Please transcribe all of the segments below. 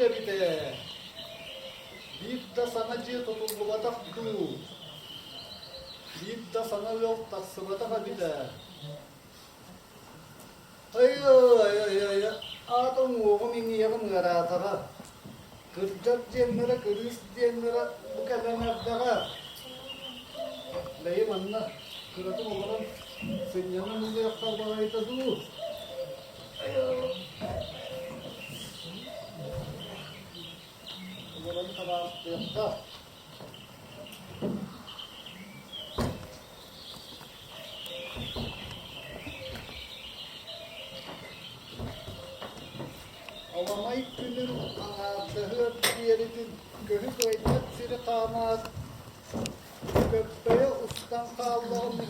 bile bir de. Bir de sana ciğer tutulmadak du. Bir de sana yol taksımadak bir de. Ay. Adam oğlum yarım yaratara. Kırcak diyenlere, kırıs diyenlere bu kadar nerede? Leyim anla. Kıratım olarak sen yanımızda yaptar bana ita dur. Umarım tamam yapta. Alamayıp günün dahır diyeridin gönü koyacak siri tamaz. Köpeğe ustan kallağımı.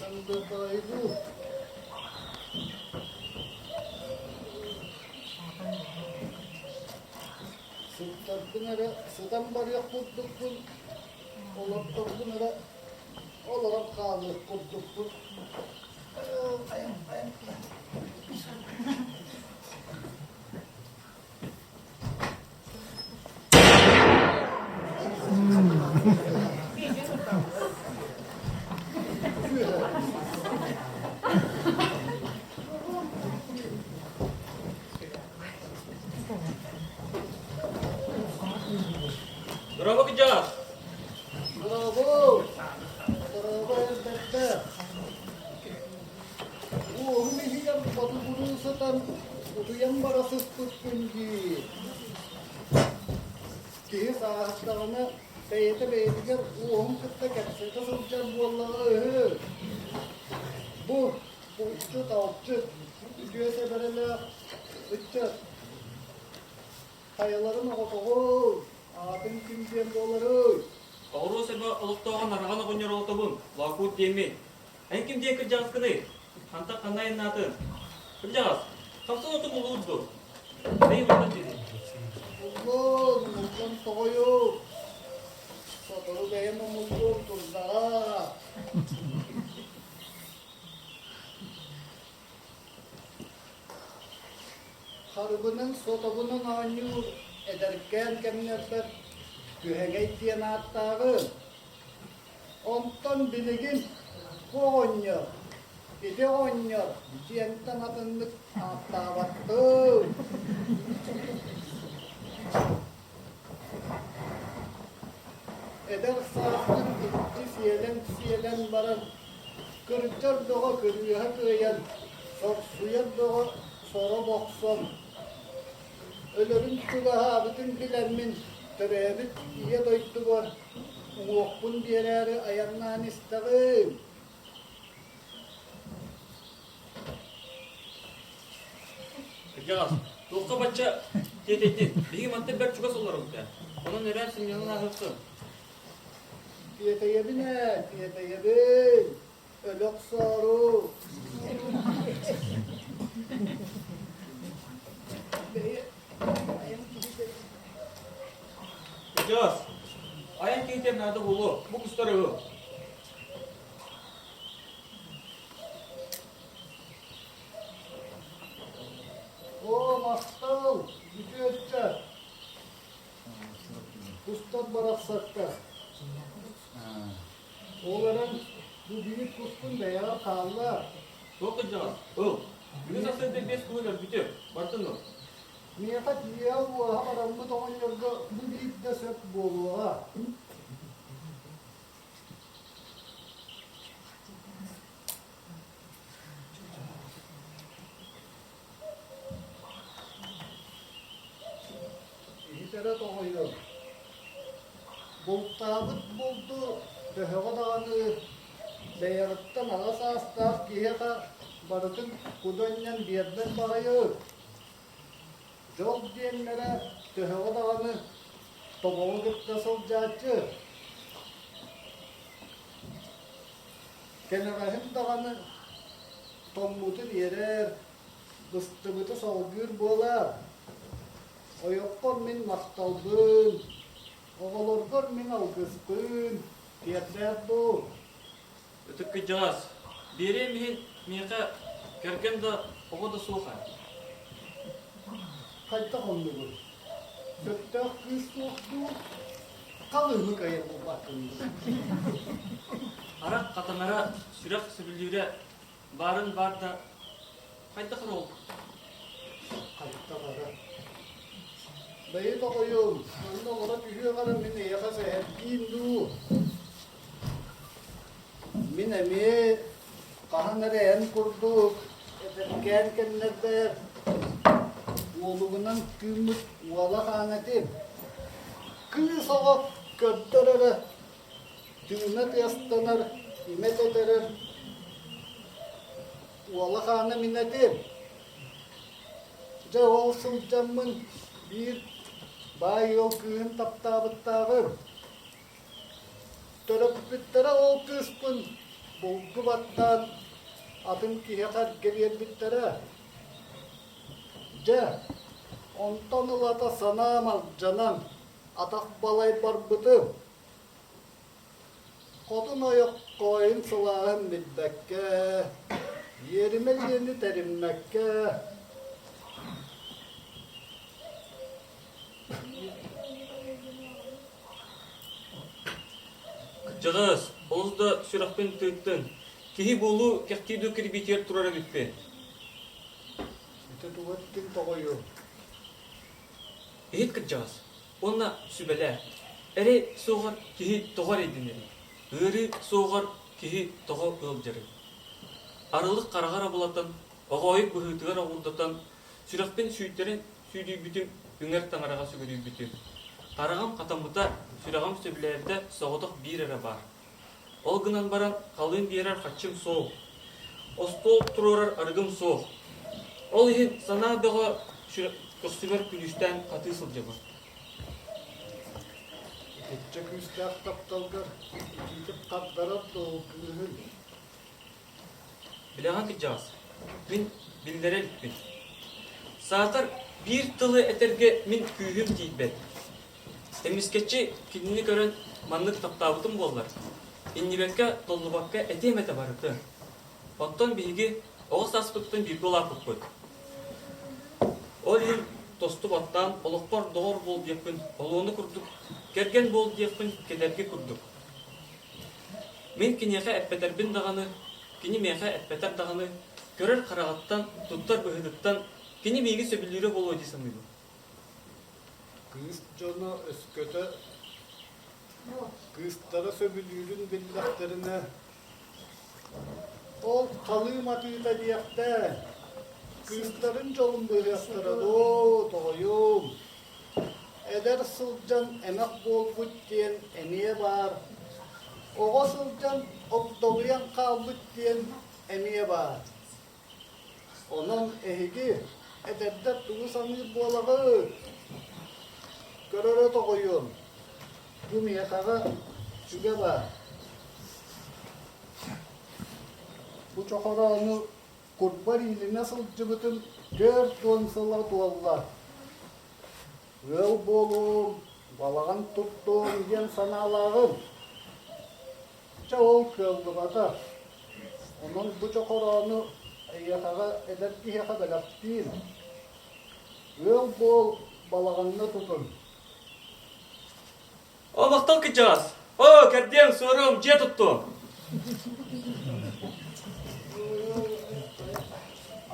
Ben de dayılı. Sıdan barıya kurduk bu. Olaptar bunlara olarak kaldık kurduk bu. Ayağım. Bravo kızcağız. Bravo elbette. Oğlum hiyam batı bunu satan utuyan barasız tutkunci. Ki saatlarına beydiger oğlum kıtta kapsayta sılcan bu Allah'ı. Bu üçü tavukçu. Üçüye seferele üçü. Kayaların otoğu. Adın kimden doları. Doğru sebe ılıktağın arağına konuyor otobun. Vakut demi. En kim diye kızcağız kını? Hanta kanayın natın. Kızcağız. Kapsın otu bulurdu. Neyi vardı dedi? Ulan soğuyor. Sotoru beğenme mutlu turda. Harbının sotabının anyu ederken kemnerler gühegey diyen attağı. Ondan biligin konya. İdi onya. Diyenten adınlık attağı battı. Eder saatin gitti siyelen baran. Kırıcar doğa kırıya kıyan. Suya doğa sonra bokson. Ölürün kulaha bütün bilenmin. Törebit iye doydu var. Uğukbun diyeleri ayarlan isteğim. Kızcağız. Dokka baca dedeydin. Bir madde bir çukas olarak da. Onun nerersin yanına hırsın. Diyete yebin. Ölük soru. Kızcağız. Ayan keytem nerede bulu? Bu kustarı. O mastal. Gücü edecek. Kustan bıraksakta. Oğlanın bu büyük kustun da ya kalla. Yok kızcağız. Günü satın da 5 kuyular bitiyor. Bartın mı? Niye kaç ya bu havalarını doğan yolda bu büyük de sök bolu ha. İtere doğuyor. Bultabıt buldu. Teheva dağını Beyarıttan ağız astaf kiyata barıtın kudonyan birden bağıyor. Jol diyenlere teheva dağını tomoğu gıpta solcatçı. Kenarahım dağını tombutun yerer. Bıstıbıtı solgür bolar. Oyokkon min maktalbın. Oğolorgor min algıspın. Tiyatler bu. Ötük kızcağız. Biri mihin miyaka Kerken de oğa da soğuk ay. Kayta kondu bu. Söktak kız soğuktu. Kalını kayır bu bakın. Arak katanara sürak sübülüre barın bar da kayta kır oldu. Kayta kara. Dayı da koyun. Onda orada düşüyor karım beni yakası hep giyindu. Minemi kahanları en kurduk. Ederken kendilerde oğluğundan kümüt uvala kanetim. Kıyı soğuk götürür. Düğmet yastanır, imet ederir. Uvala kane minnetim. Ja olsun camın bir bay yol kıyın taptabıttağım. Töröp bittere ol kıspın. Bulgu battan adım ki yakar geriye bittere. Ja ondan ulata sanamaz canım. Atak balay barbıdım. Kodun oyak koyun sılağım bilbekke. Yerime yeni terimmekke. Kıçağız, oğuz da sürakpen tığıttın. Kihi bolu kektiği kiribitiyer turara bitpe. İşte tuvattin toğuyu. Ehit kıçağız, onna sübele. Ere soğar kihi toğar edinleri. Hırı soğar kihi toğar ılcırı. Arılık karagara bulatan, oğayıp bıhıtıgar ağurdatan, sürakpen süytlerin süydüğü bütün ünger tanarağa sügüdüğü bütün. Karagam katamıta süragam söbülerde soğudak bir ere var. Ol gınan baran kalın diyerer kaçım soğuk. Ostol tururar argım soğuk. Ol ihin sana dağa kostümer külüşten katı sılcama. Etçek üstak taptalgar. İkitip katlarap doğu kıyın. Bileğen kıcağız. Min bildere lütfen. Saatar bir tılı eterge min küyüm deyip Temizketçi kilini gören manlık taptabıtım bollar. İnnibekke tollubakka etemete barıtı. Ondan bilgi oğuz aspıttın bir dolar kutbut. O il tostu battan olukpar doğru bol diyekpin, oluğunu kurduk. Gergen bol diyekpin, kederge kurduk. Min kinyeğe etbeterbin dağını, kini meğe etbeter dağını, görer karağattan, tuttar bıhıdıttan, kini bilgi söbülüre bol oydisam mıydı? Kız canı ösköte. Kızlara söbülüğün billahlarına. Ol kalıyım atıyla diyekte. Kızların yolun bıyaklara doğuyum. Eder sılcan emek bol güç diyen emiye var. Oğa sılcan okdoluyan kalbüt diyen emiye var. Onun ehigi ederde tuğu sanır bolağı. Görere doğuyum. Bu miyakağa şüge var. Bu çoğaranı kurtbar ili nasıl cıbıtın dört donsıla doğallar. Öl bolum, balağın tuttuğum diyen sanalağım. Çoğul kıldım ata. Onun bu çoğaranı yakağa eder ki yakağa da laf değil. Öl bol balağını tutun. O vaktal kıcağız. O kerdiyem sorum, ciye tuttum.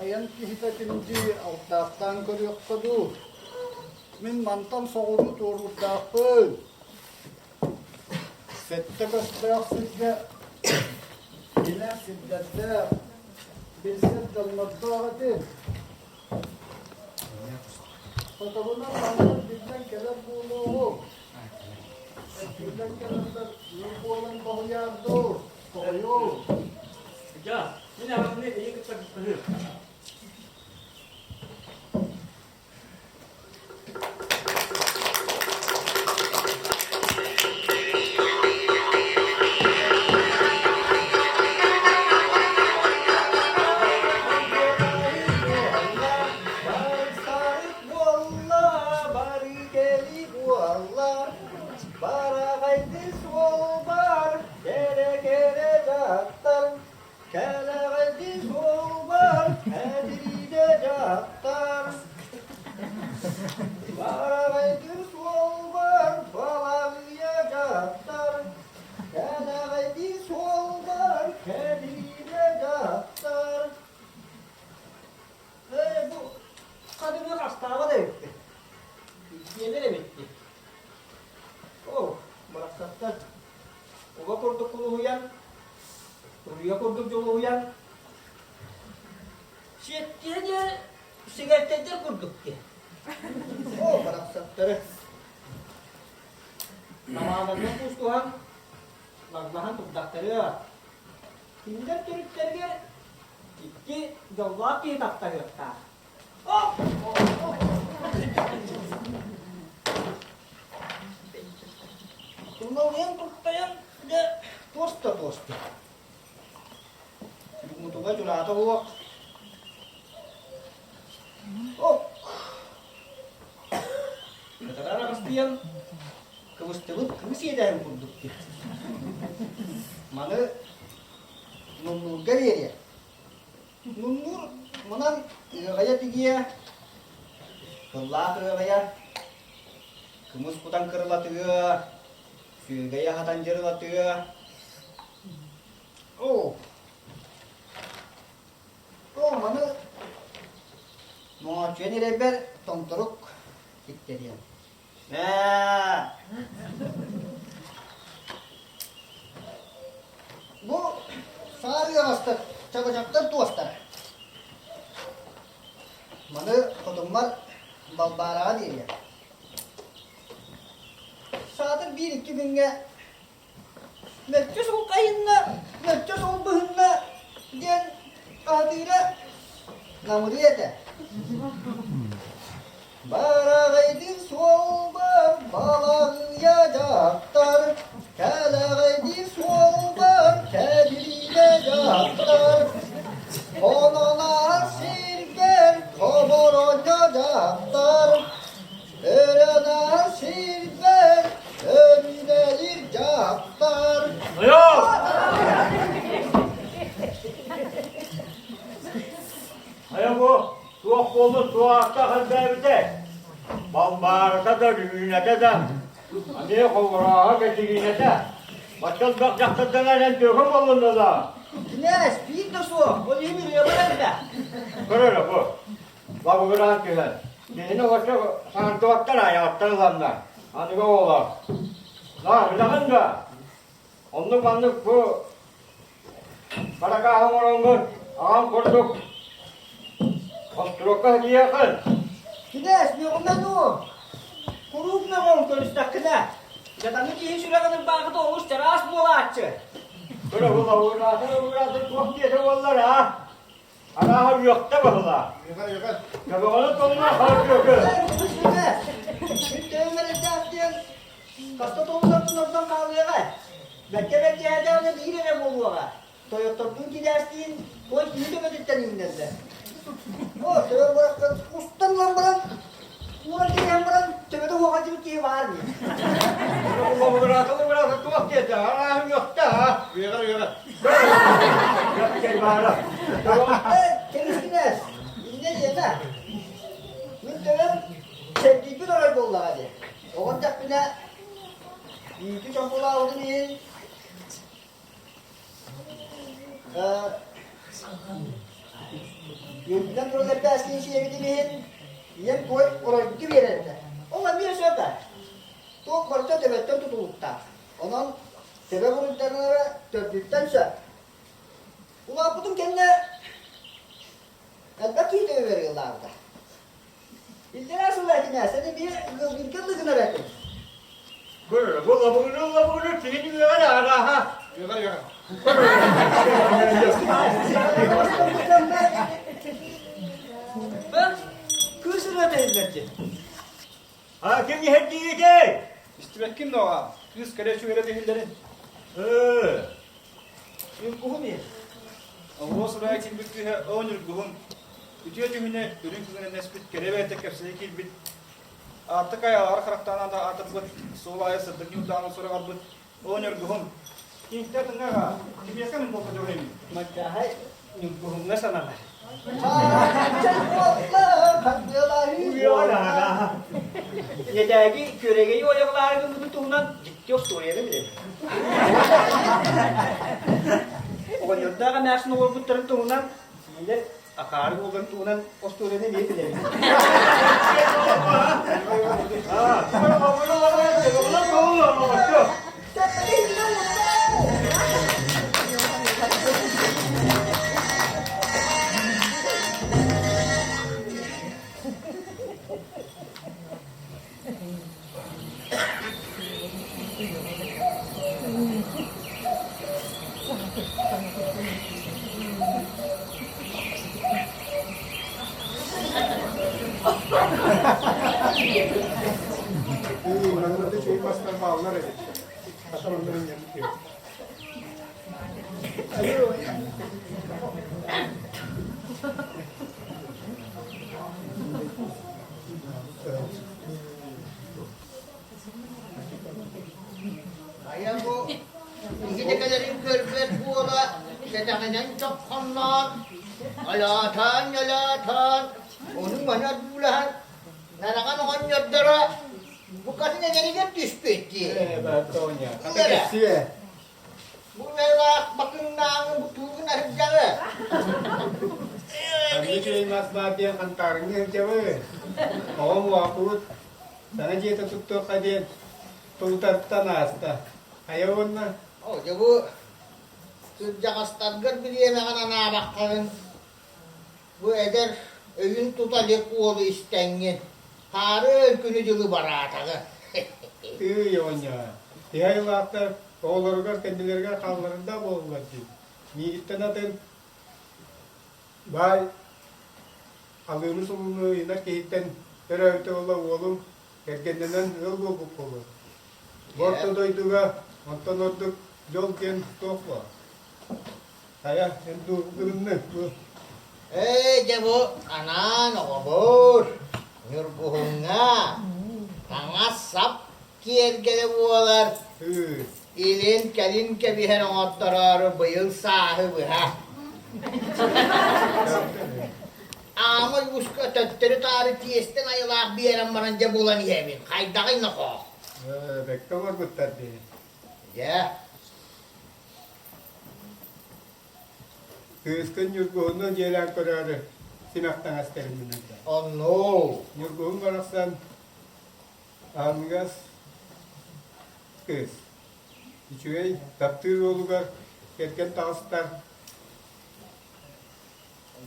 Ayan kihitatimci altaqtan körüyoqqadu. Min mantan soğuru doğrultaqın. Sette gösteraq sizge. Yine siddette bir set dalmakta ağatı. Fotoğrafına mantan birden keler buluğu. Birden keler yurgu olan bağıyardı. Koyu. Kıcağız, yine ağzını iyi kıtsak kıtsak. yaptar. Bağıraydı sol var, bağlayacaklar. Bağıraydı sol var, kedilecekler. Bu kadının hastava da bitti. İhtiyene de bitti. Oh, bıraksaklar. Oga kurduk kulu uyan. Oraya kurduk yolu uyan. Şiddetliğe sigaretler kurduk ki. Oh, bıraksakları. Namazında kustuhan. Laglahan tuttakları. Kimler türklerine iki yollar bir takta yokta. Oh! Oh! Oh! Bunlar uyan kurttayan de tosta. Mutuga curata bu. Oh. Kadar pastiyan kıvıs yeden kurduk. Mana Nunnur gariye. Nunnur mana gaya tigiya. Kellah gaya. Kemus putang kerla tiga. Gaya hatan jerla tiga. Oh. Oh, mana mau cuci lebar tongtoruk kita dia. Nah, bu sari hasta, çabacaklar tuastar. Mana kodumlar balbara diye. Saatır bir iki günge netçe sol kayınla, netçe sol bıhınla diyen adıyla namuriyete. Baragaydı solbar bağlayacaklar. Kelagaydı solbar kedilecekler. Onuna sirger kobor oynayacaklar. Ölene sirger öndelecekler. Yok! Hayır bu tuğak olur tuğakta halbevde. Balbarda da düğünete de. Hani kovrağa geçirine başka bakacakta denen döküm olundu da. Güneş, bir de su. O iyi bir yalan da. Böyle bu. Bak bu kadar güzel. Yine başka sanatı baktana yaptırılanlar. Hani bu oğlan. Lan bilakın da. Onluk anlık bu. Para kahım orangun. Ağam kurduk. Osturukka hediye yakın. Güneş, bir ondan o. Kuruk ne olun konuştakına. Yatanı ki hiç uraganın bakıda oluş teras mı olaşçı? Böyle bu da uğraşır çok diyese ollar ha. Anahar yok da valla. Yukarı. Tabi onu tonuna harç yok. Güneş, bir tövbeler diyen kasta toğuzdan oradan kavgaya var. Bekle hedevne bir yere buluyorlar. Toyota'nın gidersin, koy kimi de ödetten indirdi. O tövbe bırakın, ustan lan bırak. Uğraş diyen bırak, tövbe de o hacı ki var mı? Bu uğraşır çok diyese anahar yok da ha. Yukarı. Yok bana. Kendisine, ne diyene? Müntevem, sevdiği bir oraya buldu hadi. O koncak bine, büyüdü çapula oldu değil. Yönünden sonra hep eski işe gidemeyin. Yem koy, oraya gitti bir yerinde. Onlar bir söper. O korkta tebetten tutulukta. Onun tebe vuruklarına ve dörtlükten söp. Ulan budum kendine elbette iyi de veriyorlardı. İlder asıllar ki ne? Seni bir kıllıkını öğrettim. Böyle bu labugunu seni diyor ha. Yukarı. Bak, kızına benzetti. Ha kim hediye ki? İşte kim de o ha? Kız kere şu yere değillerin. Bir kuhum ye. Ama o sıraya için bir he onur guhum. Ütüye cümle ürün kızının nespit kere ve tek hepsi iki bit. Artık ayalar karakterden da artık bu solaya sırtık yudağının sonra var bu onur guhum. İnter tengah ha. Kim yakan bu kadar önemli. Macam nyuguhum na sana lah. Ah, macam Yedagi köregeyi oyaklarını bunu tuğunan ciddi yok soruyelim bile. O yurttağa mersin olur bu tuğunan şimdi akarı olan tuğunan o soruyelim ne bilelim. Ha, bunu var. Bunu olur. Nanti cuy mas terbalar aja. Kata orang yang gitu. Ayah bu, kita kadarin kerbet buala, kedangan çok kanlan, alatan, onun mana bulan, narakan orang nyadara, bukannya jadi dia dispeti. Betulnya. Kata Iya. kesi ya. Bu melak makin nang butuh nak jaga. Kami cuy mas mati yang antarnya cewek. Kau mau aku, sana dia tutup kajian. Tutup tanah sta. Ayo na. Oh, jabu, sejak astagar beli makan anak kan. Bu eder, evin tutar dia kuat istengin. Hari günü juga barata kan. Tuh yonya. Dia yang aktor. Oğullarga, kendilerine kanlarında bolmadı. Yiğitten atın. Bay. Alığımız olunu inar kehitten. Teröğüte ola oğlum. Erkendinden yol bulup olur. Borta doyduga. Ondan olduk. Yol gen tokla. Saya endu gırınlı. Bu. Jabu, anan obor. Nyurkuhunga. Kangasap kier gele bualar. Hı. İlin kelin kebihen ottarar bayıl sahibi ha. Ama uska tattırı tarih tiyesten ayılak bir yerim barınca bulan yemin. Kaydağın nako. Bekle var bu tadı. Ya. Kızkın yurguğundan gelen kararı. Sinaktan askerim minnet. Oh no. Yurguğun varaksan. Amgas. Kız. İçüvey taptır olugar. Kerken tağıstar.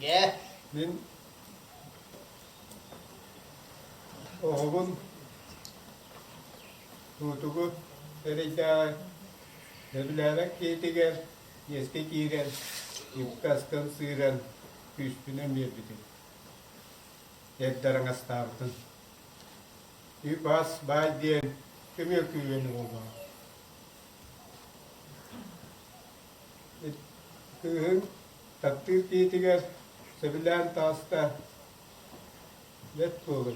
Ya. Ben oğlum tutugu ereyda nebilerek getiger yeske giren yukaskan siren üstüne bir bitir yeddaran astardın bas bay diyen kemiyor küyeni olma kıyın takdir getiger sebilen tasta net olur.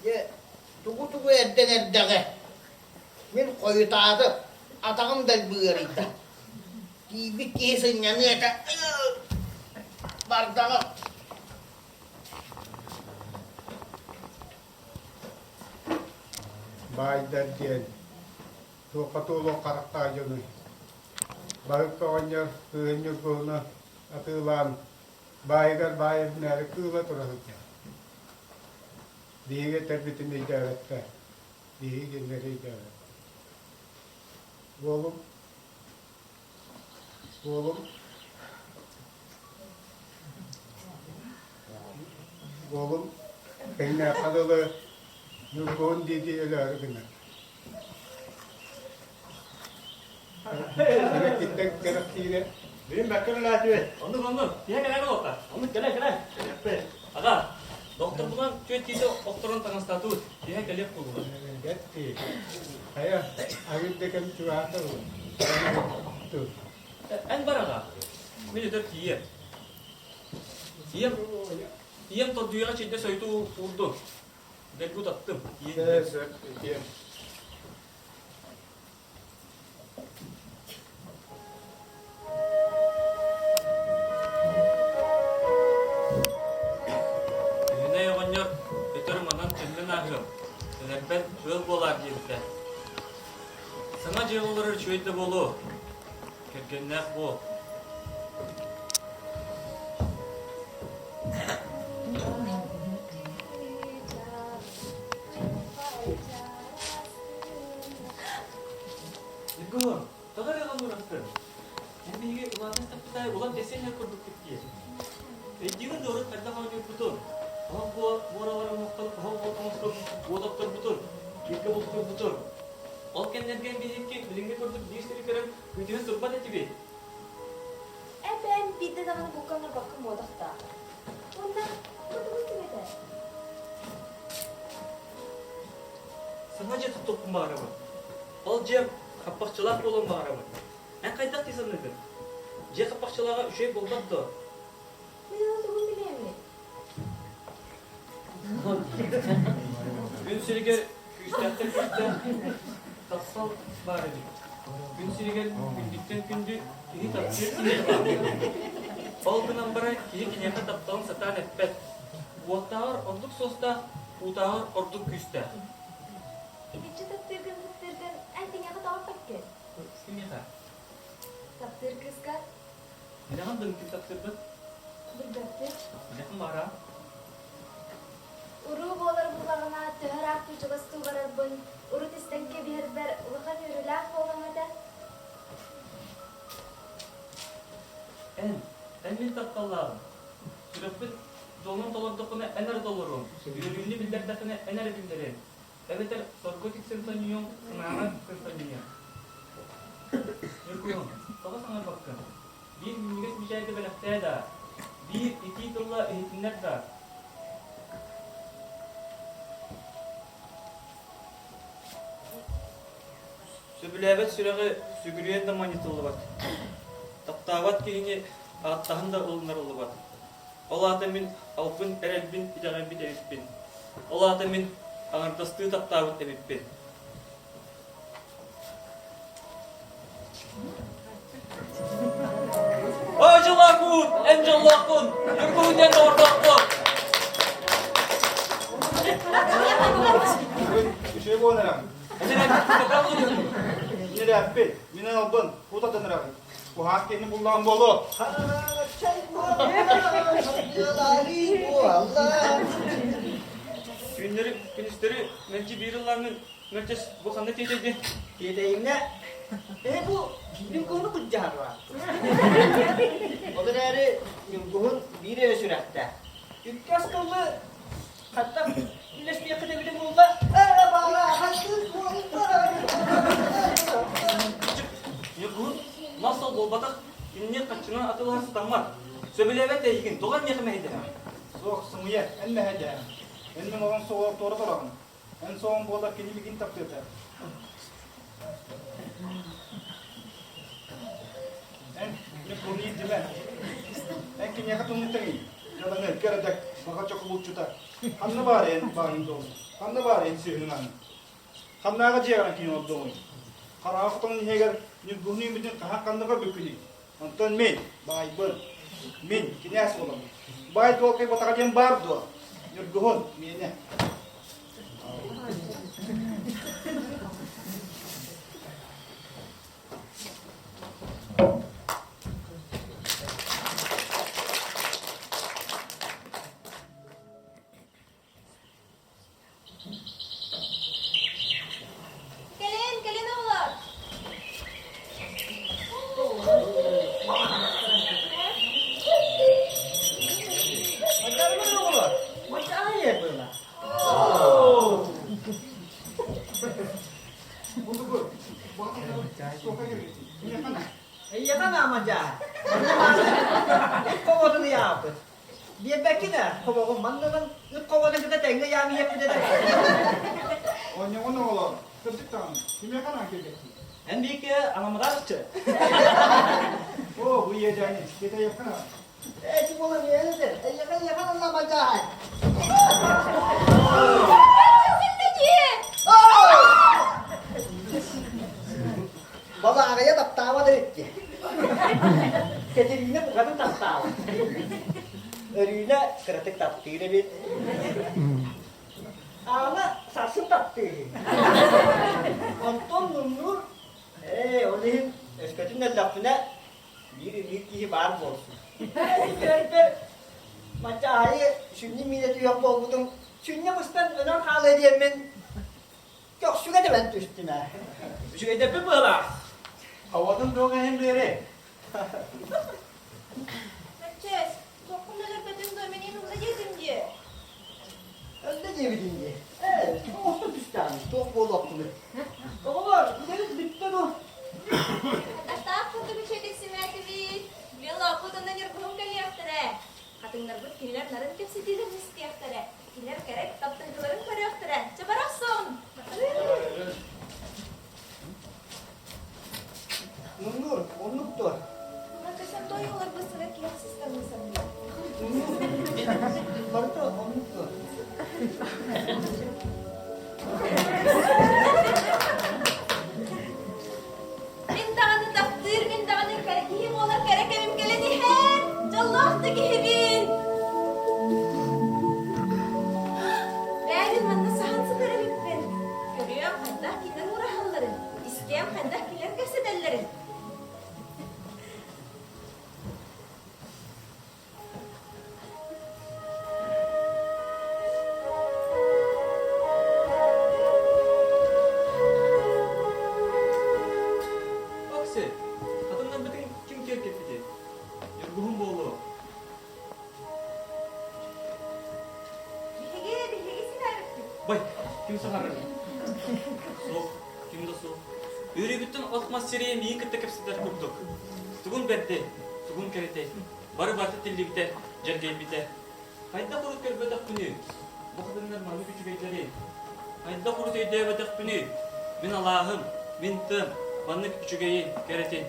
Ya. Tugu erden erdege. Min koyutadı. Atağım del bığırıydı. Gibi kesin yanıydı. Bardağı. Baydan diyen tokatulu karakta yunu. Bayık kawanya kıyınca kuhuna atılan baygar bayır nere kıyla turasıca. Diye terbitini idarette. Diye günleri idaret. Oğlum kayna kadalı yurgun dedi öyle argına. Sana gittik gerektiğiyle. Benim bakın lazım. Onu. Dia kena kok. Onu kele. Aga, dokter bulan cuy tido dokteran tangan status. Dia kalian kulo. Gitti. Ayah, awit dekan curhata. Tuh. En baraka. Ini udah dia. Diam tuh dia cinta saya itu urdu. Dan gue tetep. Iya. Ini yang banyak itu ramadan cenderung agak. ıl bolar diyette. Sana cevapları çöyde bolu. Kerkenler bol. Yıkılın. Daha yalan uğraştın. Hem bilgi ulanın tapıtay ulan desenler kurduk diye. Diğer doğru kadar hafif butun. Ama bu araların muhtalık, bu doktor butun. Yıkı butun. Ol kendilerine bilgi bilinge kurduk değiştirik veren gücünü turbat etibi. Ben bir de zaman bu kanır bakım odakta. Ondan kurdumuz demedi. Sadece tutup bağırma. Ol cem kapakçılar olun bağırma. En kaydak disanlıdır. Ce kapakçılara şey bulmak da. Ne olduğunu bileyim mi? Gün sürüger küçükten tatsal bağırdı. Gün sürüger gündükten gündü iyi tapsir. Olgunan bara iyi kinyaka taptan satan etpet. Uatağır orduk sosta, utağır orduk küste. İkinci taptırgın en dünyada daha fakir. Kinyaka. Taptır kızgar, Neden dönkü taptırdın? bir taptır. Neden bağıra? Uru bolar bulağına tüher aktu çıgıstı vararbın. Uru tistenke bir ber ulağan yürüler boğlamada. En min taptallarım. Sürekli dolun dolardakını ener dolurum. Yürüyünü bilderdakını ener bildirin. Evet, sorgotik sentanyon, sınavına sentanyon. Yürüyorum. Sonra sana bakın. Bir millet bir şeyde belirteye da. Bir iki yılla eğitimler de. Sübülevet süreci sügürüyen de manitıllı bat. Taptavat kihini ağıttahın da olunlar olu bat. Ola min alpın erelbin idaren bit emipbin. Ola min ağırtastığı taptavat emipbin. Acılakun, encallakun, yürgünden ordakun. Bir şey bu onaram. Ecelen kakam oluyorsun. Yine de appel. Minen albın. Kuta tanıram. Bu hakkenin bullan bolu. Çay bu Allah. Günleri, günüstleri, melci bir yıllarının merkez bu kanda teyzeydi. Diyeyim ne? Bu yılgıhını kutcar var. O da nere yılgıhın bir eve sürekte. Yükkas kıldı. Hatta birleşmeye kıdebilir bulda. Bana haksız Yürgün nasıl bolbatak inne kaçına atılan sıtanlar. Söbülevet eğikin, doğan yakımeydi. Soğuk sımıya. En mehede. En olan soğuk doğru tarafın. En soğuk bola kini bikin taptırdı. En ne konuyu diben. En kini yakatun mutangi. Jalan ne keredek. Baka çok buçuta. Hanna bari en bağın dolu. Hanna bari en sihrin anı. Hanna aga ciğeran kini oldu mu? Karaktan niheger ni guni midin kahak kandaga büküli. Anton min bay bır. Min kini as olam. Bay dol kay botak ajem bar do. Ni guhon mine. Gelin oğlar. Macar mı ne olur? Macar yer böyle. Bunu bu. Soka gibi. Ni kana. İyi kana macar. İlk kovadını yaptı. Bir belki de kovağı mandadan ilk kovadını da tenge yağını yaptı dedi. Onya ono ola. Kırdık tamam. Kime kana kebe. En büyük anamadarçı. O bu yiyeceğini. Kita yakana. Kim olur yeğenidir. Yakan Allah macar. Baba araya da tava da etti. Ketirine bu kadar tahtava. Örüyle kritik tahtıyla bir. Ama sarsın taktı. Ondan Nunnur, onun eskatinin lafına bir kişi var mı olsun. Görüntü, maça ayı, şimdi milleti yok oldum. Şimdi mıstan önem hal edeyim ben. Çok şuna da ben üstüne. Şu edebi böyle. Havadan doğru hem biri. Mercedes, dokun neler bedim de benim yanımda yedim diye. Öyle diyebildim diye. Evet, olsun üstten. Çok bol okulu. Oğlum, gideriz bitti bu. Hatta kutu bir çelik simetri. Bila kutundan yırgınım geliyortere. Kadınlar bu killer narın tepsi dilim istiyortere. Killer gerek taptırgıların karıyortere. Çabarasın. Nunnur, onluktur. Makasın doyuyorlar basıra kiyaksız kalmasın diye. Nunnur, barıda onluktur. Min dağını taktır, min dağını karakihim olar karakemim geleni her. Callahtı gihibin. Beğenin bana sahansı veremim ben. Görüyorum kandah kiler uğrahalların. İsteyem kandah kiler kasedellerin. Aksi, kadınlar bütün kim terk etti? Yurguhum boğulu. Bihege sinerlik. Bay, kim saharı? Soğuk, kim de soğuk. Yürü bütün otmaz seriye miyi kıtta kapsıdır kurduk. Tugun berdi, tugun kerete. Barı batı tilli biter, cergey biter. Hayda kurut kerbedak günü. Bu kadınlar malı küçük eyleri. Hayda kurut eydeye bedak günü. Min Allah'ım, min tım, bana küçük eyi keretin.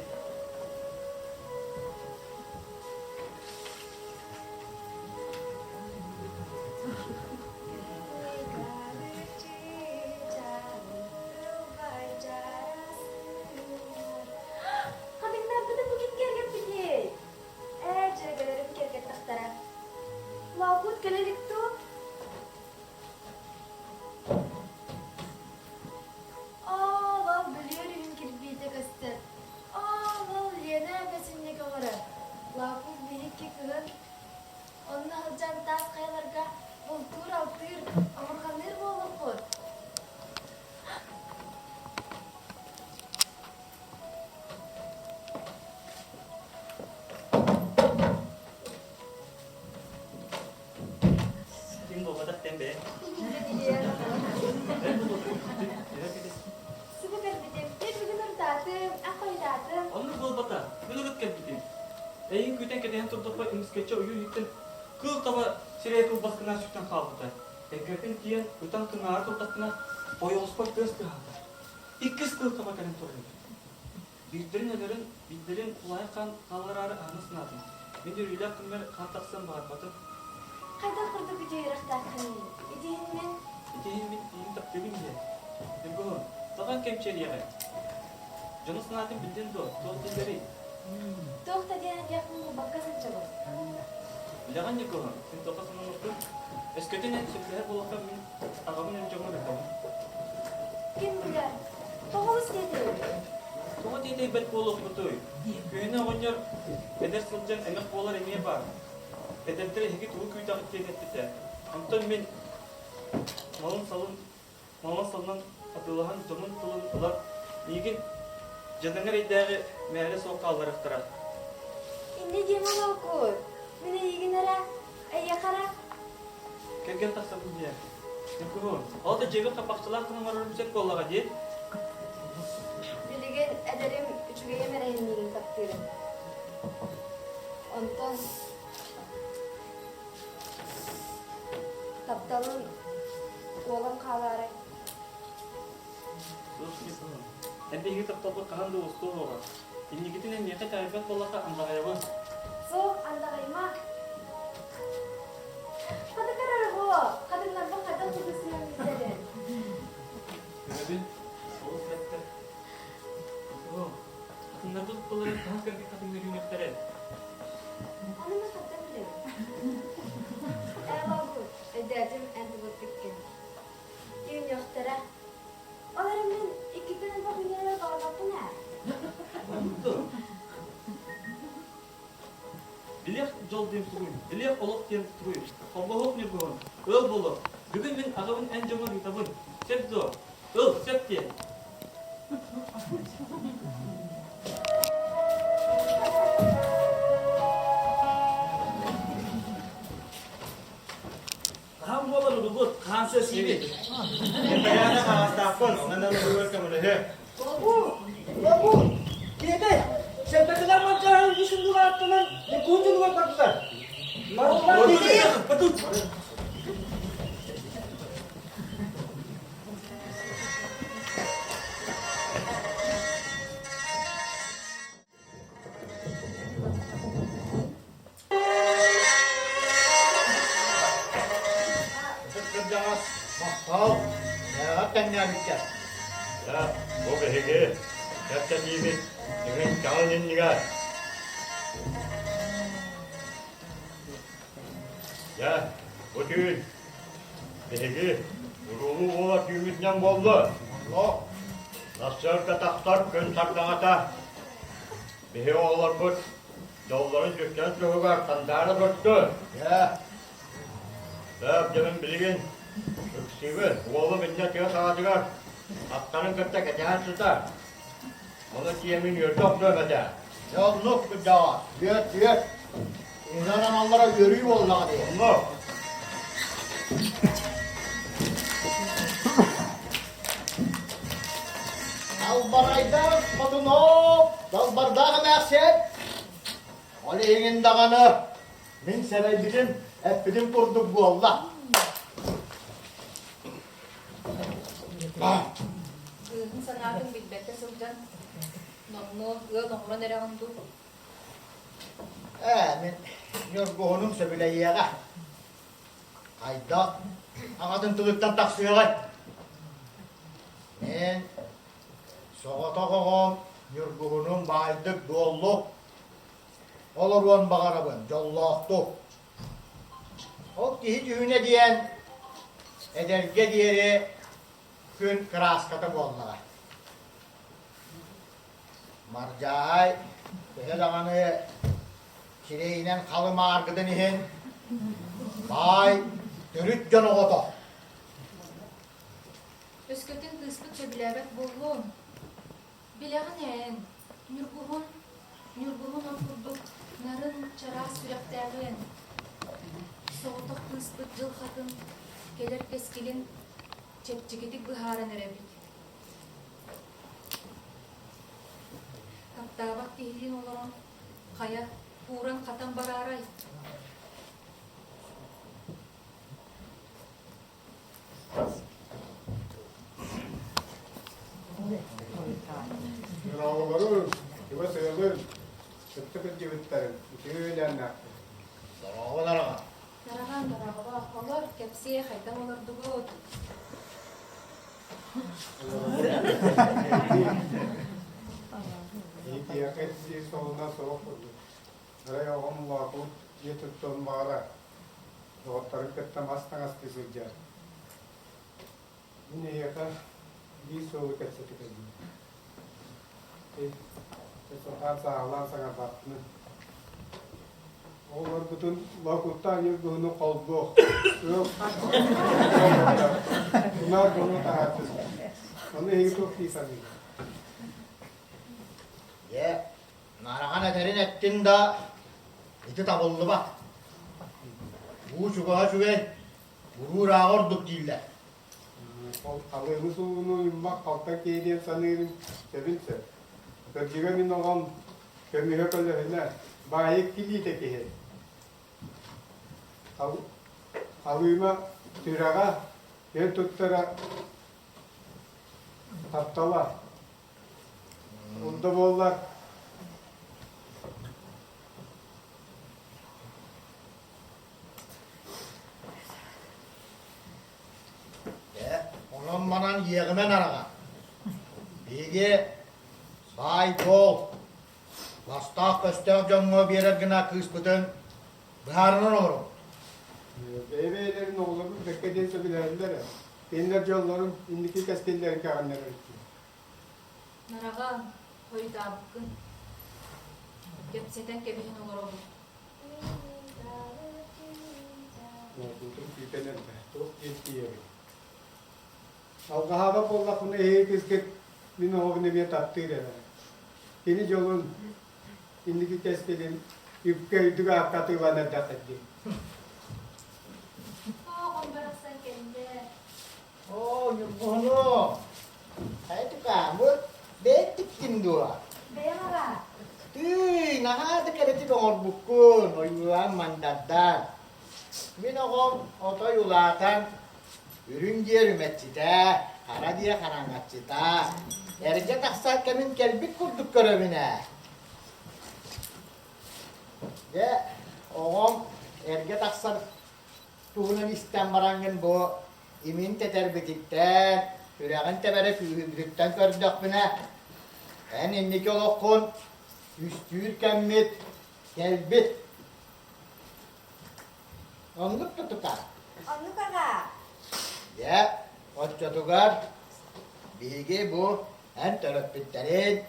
Kadınlar da bugün gerget bidi. Cergelerim gerget taktara. Lakut gelelik tu. Ağlar biliyorum kirpide kastır. Ağlar yine besinlik olarak. Lakut bilik ki kığın. Onu alcan tas kayalarga bultur altır. Ama kanır bu olur. Kim bu badak tembe? Sıvı vermedim. Bir bugün oradadım. Akoy dadım. Onu bol bata, menurut kebitin. Eyin küten keten turdopa imiskece uyu yitten. Kıl tava sireye kıl baskına sütten kalbıta. Ekertin kiyen utan tırnağı toplatına boy olspak göz kıhaldı. İkis kıl tava kalen torun. Bildirin kulaya kan kallararı anısın adım. Müdür ile kımmer kan taksan bağır batın. Kayda kurdu bir ceyraktan kanını. İdihimin İtehin bin iyin tak dövün diye. Yurguhun, taban kemçeri yaray. Canı sınatın bildin do, tol dilleri. tohta diyen yakını bakasın çalır. Bilagan yurguhun, sen tokasını unuttu. Eskötün en sürüler bulakka min ağabın en çoğunu bekledim. Kim bilir? Tohumuz dedi. Tuğa deyde belki ol okutuy. Köyüne oğunlar eder sılcan emek boğalar emeye var. Ederleri heki tuğu köyü takip diyen etti. Anton min malın salınan atılahan zonun tulun ular nigin jadıngar iddiağı meğerle soğuk kallar iftira. İnne cemal okur. Mine yiginere, yakara. Kergen taksa bu diye. Yurguhun, o da cebi kapakçılar kının var örümcek bollağa diye. Bilegen ederim üçüge yemerehin migin takdirim. Ondan taptalın oğlan kaları. Sus yurguhun. Hem de yigit aptalba kahan da ustu oğa. İnnigitin en yeke tarifet bollağa andağayabı. Soğuk andağayma. Kadı karar bu. Kadınlar bak kadın kudusuna bizlerin. Görebil, soğuk sette. Yurguhun, kadınlar tuttuları daha kerdi kadınları yönetleri. Onu mu sattın bilir? Eva bu. Ederdim antibiyotikken. diyeyim tuğuy. Eli oluk diyeyim tuğuy. Allah'ım ne buğun. Öl bolu. Bugün ben ağabın en cömert hitabın. Sepzo. Öl sep diye. Kahan bolar bu kahan sesiydi. Kayana kahastapın, ondan uyuyor kamulayı. Babu, kiyete. Sen de kadar mancar düşündüğü hakkında ne kuncu var baktılar. Marullar dedi. Kırcağız. Sağ ya kendine bitti. Ya, bu behege. Yapça değil. Emin kalın nigar. Ya, bu tüyün. Behege. Urulu ola tüyümüzden boldu. Lo. Nasıl kataktar kön saklağata. Behe oğlar bu. Yolların düşken çoğu var. Kandarı tuttu. Ya. Dağıp canım bilgin. Öksüğü. Oğlu minnet yok ağacıgar. Atların kırta geçen tutar. Onu kiyemin yurtok dövmede. Yolluk bir daha. Diyet. İnsan onlara görüyor vallahi diye. Onu. Dalbarayda Kotunov, dalbarda merset. Ali engin dağını, min sebebilim, hep bilim kurduk bu Allah. Kızın sanatın bilbette sılcan. Nonnu, nonnu nere andu. Min yorgunum sebile yiyega. Hayda, ağadın tılıktan taksıyega. Men, soğata koğum, yorgunum baydık dolluk. Olurun bağırabın, jollahtuk. O ki düğüne diyen, ederge diyeri, gün kıraskatı bollağa. Marcay, böyle zamanı kireyle kalım argıdın ihin. Bay, dörüt canı oto. Öskötün kıspıt söbilebet bullum. Bileğinen, nürguhun oturduk, narın çaras sürekterin. Soğutak kıspıt jıl hatın, gelir keskilin, çepçikitik bıharan erebik. Kaptabak tihilin olan, kaya, kuran katan bararay. Yunavları, gibi sığılır. Sıktıkın cibitlerin. Tüyülenler. Sarığı darağa. Naragan daraba, olur, kepsiye haydan olur dugut. İyi ki yakıt soluna soğuk oldu. Nereye oğlum vakut yetuttuğun bağıra. Doğutların kıttam astan asti süreceğim. Yine yakın bir soğuk etse tükedim. Sokan sağlan sana baktın. Olur bütün vakuttan yurduğunu koldu. Yok. Bunlar bunu tahattız. Onu iyi çok iyi sanıyor. Ye, naragan ederin ettin da, iti tabullu bak. Bu çukağa çuve, gurur ağırdık değiller. Alığını suğunu yummak kalktan keydiyen sanıyorum sevinse. Kırcıga min oğam kırmıha kölühüne bayık kili tekihe. Alığıma türağa yen tuttara taptala. Onda bollar. Ye, onun banan yeğime naragan. Bigi, bay bol. Bastaq köstek canına birer gına kıspıtın, bıharının olurum. Beybeylerin oğulları beklediğinse bilerler ya. Benler yollarım indiki kastellerin kağınları. Naragan, hoy tabıkkın. Kepseten kebihin olur olur. Nordutun pitener be. Çok yetkiye. Avgahaga bolla kune hekizket min oğne bir tattıydı. Kini jolun indiki keskedin yükke duga akatılana dakatdi. Konberaksan kendi. Oh, yurguhunu. Itu kamu betik dua. Beyara. Nah, ada nomor bukun, oyuan mandattan. Minokom oto yulatan, ürünce rümetçide, kara diye karangatçıda. Erge taksak kemin kelbik kurduk görevine. Ya, oğum, erge taksak tuğunun isten barangın bu, imin teterbitikten, süreğin tebere kühübrükten kördük bine. En indik yolokun, üstür kemmit, gelbit. Onluk tutukar. Onu kaka. Ya, o tutukar. Bilgi bu, en töröpbitlerin.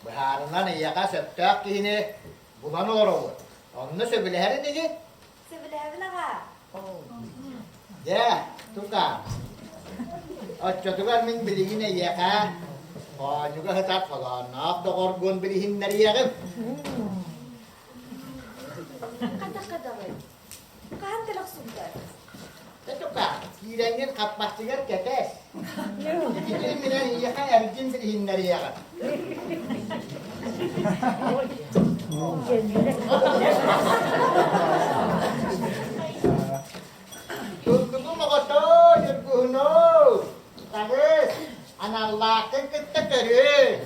Baharından iyaka söptök kihini bulan olur olur. Onu söbüleherin dedi. Sebelah kaka. Ya, tukar. O tutukar min bilgine iyaka. O juga hetat falanak dokorgun bilihin nariyakim. Kata-kata. Kahan telak sumber. Itu kak, kirangin kapas tigar ketes. Jadi minan iya kan erjin bilihin nariyakim. Tunggu mau koto, yurguno. Tages, anak laki kita keren.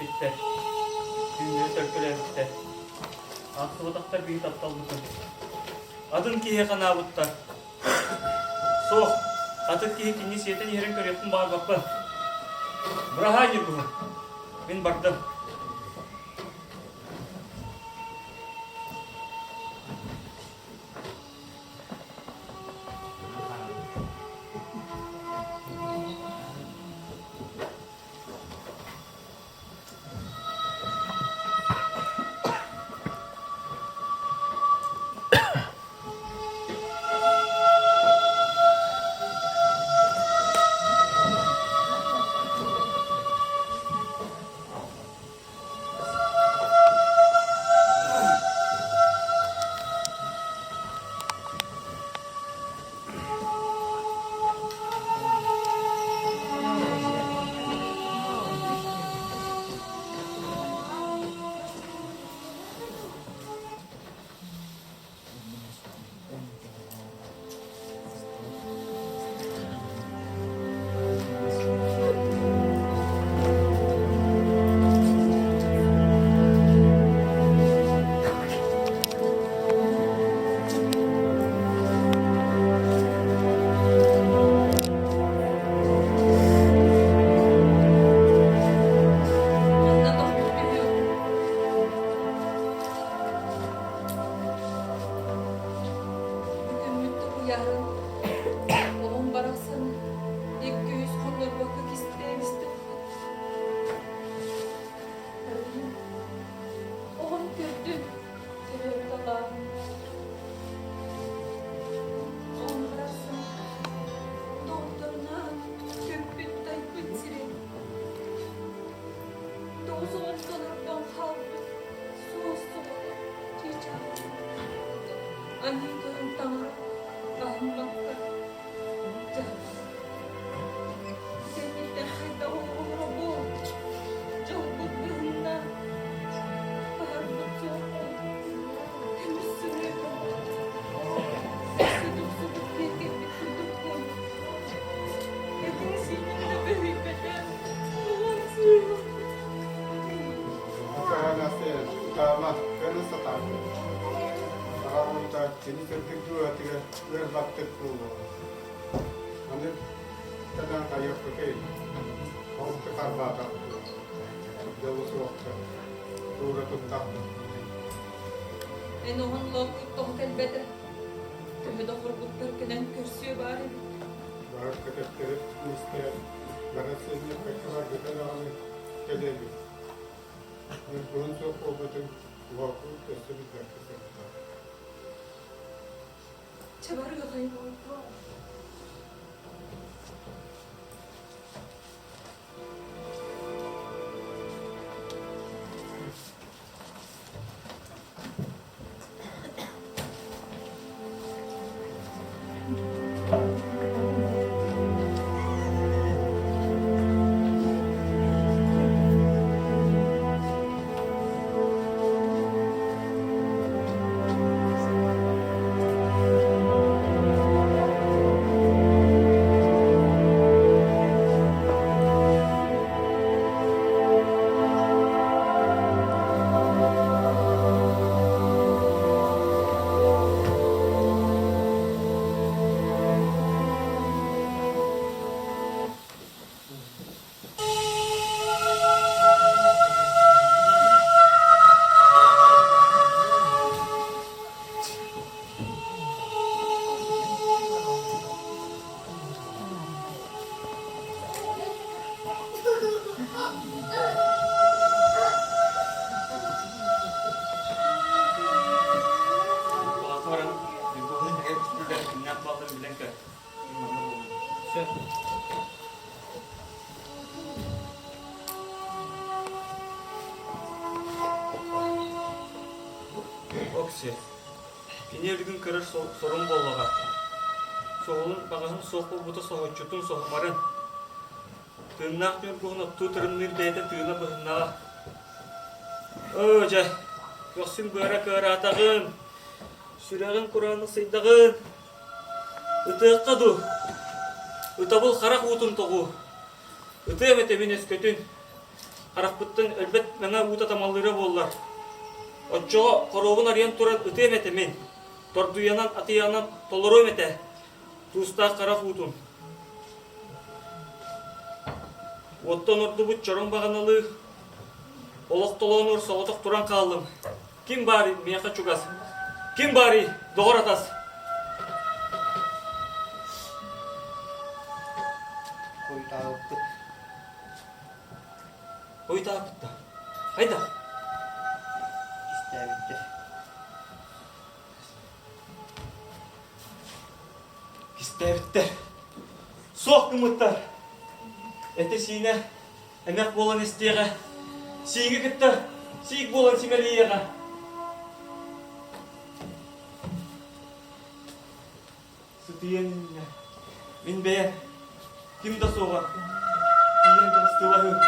Bitti. Dünya sökülen bitti. Aklı bataklar bir tatlı olmuşsun. Adın kiye kanavuttar. Soğuk. Atık kiye kinni siyeten yerin körüyorsun bağır bakma. Bıraha gir bunu. Ben baktım. Jadi kedua tiga baktek tu. Anda kadang Kayıp bakayım. Altı karbata. Yolu soğukta. Doğru tuttak. En oğun lokut tohut elbette. Tümü de kurgutlar kenen kürsüye bari. Var kadepleri isteyen. Bana sözünü kaçılar güzel ağabey. Kedeli. Bunun çok olmadığım vakı teslim etmek. Çabarı kayın oldu. Orang ibu sudah ingat waktu bilang ke gimana bu? Okse. Kini ölgün kırır sorun bollaga. Soğulun bağın soğuk buta soğuçutun soğumarın. Tırnak diyor kuğuna tutarınır deyde tığına bıhınnağa. Öce. Yoksun böyle kıra atağın. Sürağın Kur'an'ı sıydağın. Itı kadu. Itabıl karak utun toğu. Itı emet emin eskötün. Karak bıttın elbet bana uta tamallıra bollar. Otçoğa korobun arayan turan ıtı emet emin. Torduyanan atıyanan toloro emete. Tusta karak utun. Ottan ordu bu çoron bağanalı. Olak tolonur soğutuk turan kaldım. Kim bari miyaka çugas? Kim bari doğru atas? Koytalıktık. Oy takıtta. Hayda. İster bitti. İstevitler. Soğuk gımıtlar. Ete sine emek bolan isteyege. Siği gitti. Siğik bolan simeliyege. Sütüyeninle. Min beğen. Kim da soğuk. Diyen de ıstılahı.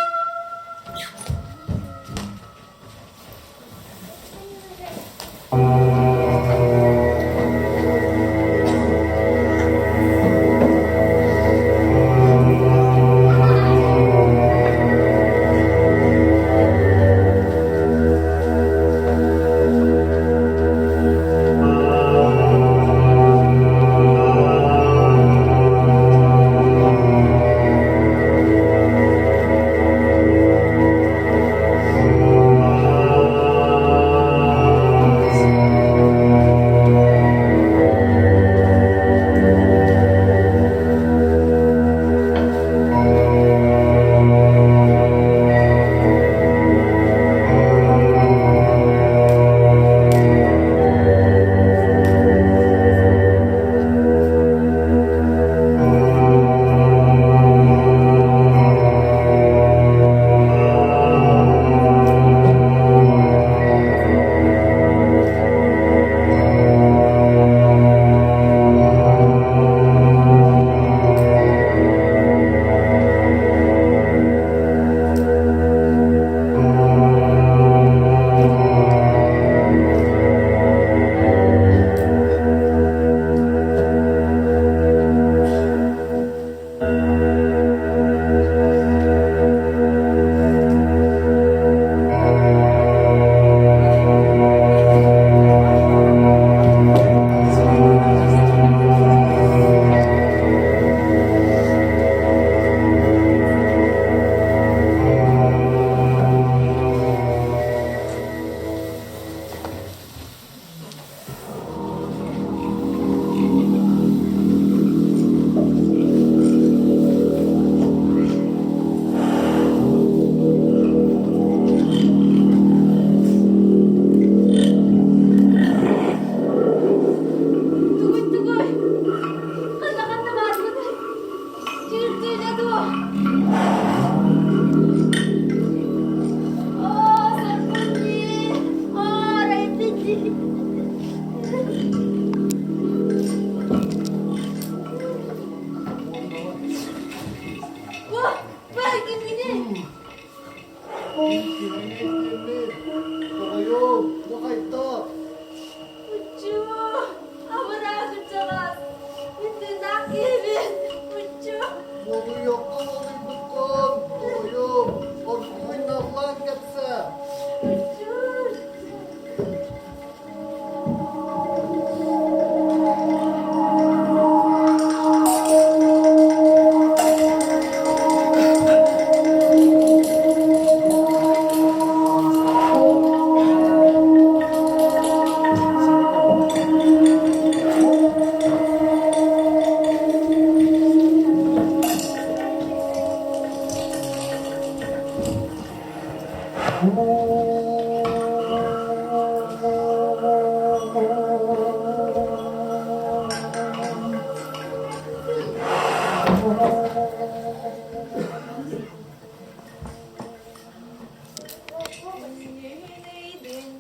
Neydin